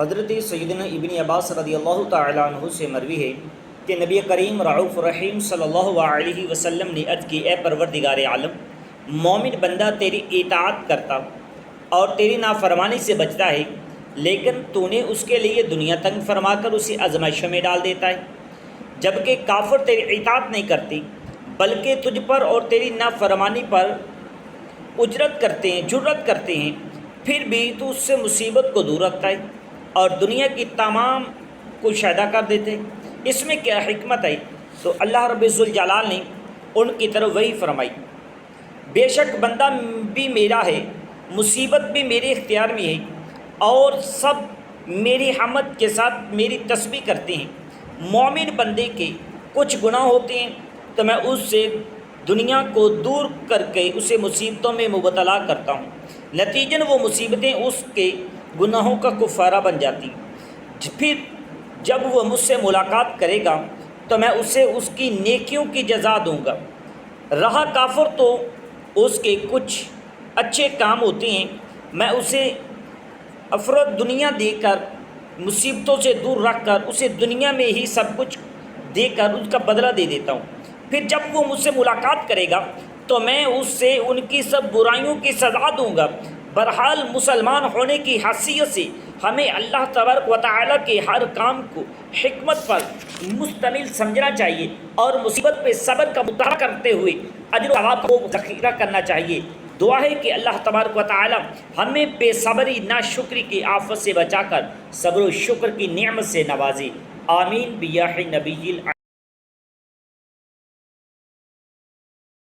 حضرت سیدنا ابن عباس رضی اللہ تعالیٰ عنہ سے مروی ہے کہ نبی کریم رعوف رحیم صلی اللہ علیہ وسلم نے عرض کی، اے پروردگار عالم، مومن بندہ تیری اطاعت کرتا اور تیری نافرمانی سے بچتا ہے، لیکن تو نے اس کے لیے دنیا تنگ فرما کر اسے آزمائشوں میں ڈال دیتا ہے، جبکہ کافر تیری اطاعت نہیں کرتی بلکہ تجھ پر اور تیری نافرمانی پر جرأت کرتے ہیں، پھر بھی تو اس سے مصیبت کو دور رکھتا ہے اور دنیا کی تمام کو شیدا کر دیتے ہیں۔ اس میں کیا حکمت ہے؟ تو اللہ رب ذوالجلال نے ان کی طرف وہی فرمائی، بے شک بندہ بھی میرا ہے، مصیبت بھی میرے اختیار میں ہے، اور سب میری حمد کے ساتھ میری تسبیح کرتے ہیں۔ مومن بندے کے کچھ گناہ ہوتے ہیں تو میں اس سے دنیا کو دور کر کے اسے مصیبتوں میں مبتلا کرتا ہوں، نتیجن وہ مصیبتیں اس کے گناہوں کا کفارہ بن جاتی۔ پھر جب وہ مجھ سے ملاقات کرے گا تو میں اسے اس کی نیکیوں کی جزا دوں گا۔ رہا کافر تو اس کے کچھ اچھے کام ہوتے ہیں، میں اسے افراد دنیا دے کر، مصیبتوں سے دور رکھ کر اسے دنیا میں ہی سب کچھ دے کر اس کا بدلہ دے دیتا ہوں۔ پھر جب وہ مجھ سے ملاقات کرے گا تو میں اس سے ان کی سب برائیوں کی سزا دوں گا۔ بہرحال مسلمان ہونے کی حیثیت سے ہمیں اللہ تبارک و تعالیٰ کے ہر کام کو حکمت پر مشتمل سمجھنا چاہیے اور مصیبت پہ صبر کا مظاہرہ کرتے ہوئے اجر و ثواب کو ذخیرہ کرنا چاہیے۔ دعا ہے کہ اللہ تبارک و تعالیٰ ہمیں بے صبری ناشکری کی آفت سے بچا کر صبر و شکر کی نعمت سے نوازے۔ آمین بیاہ نبی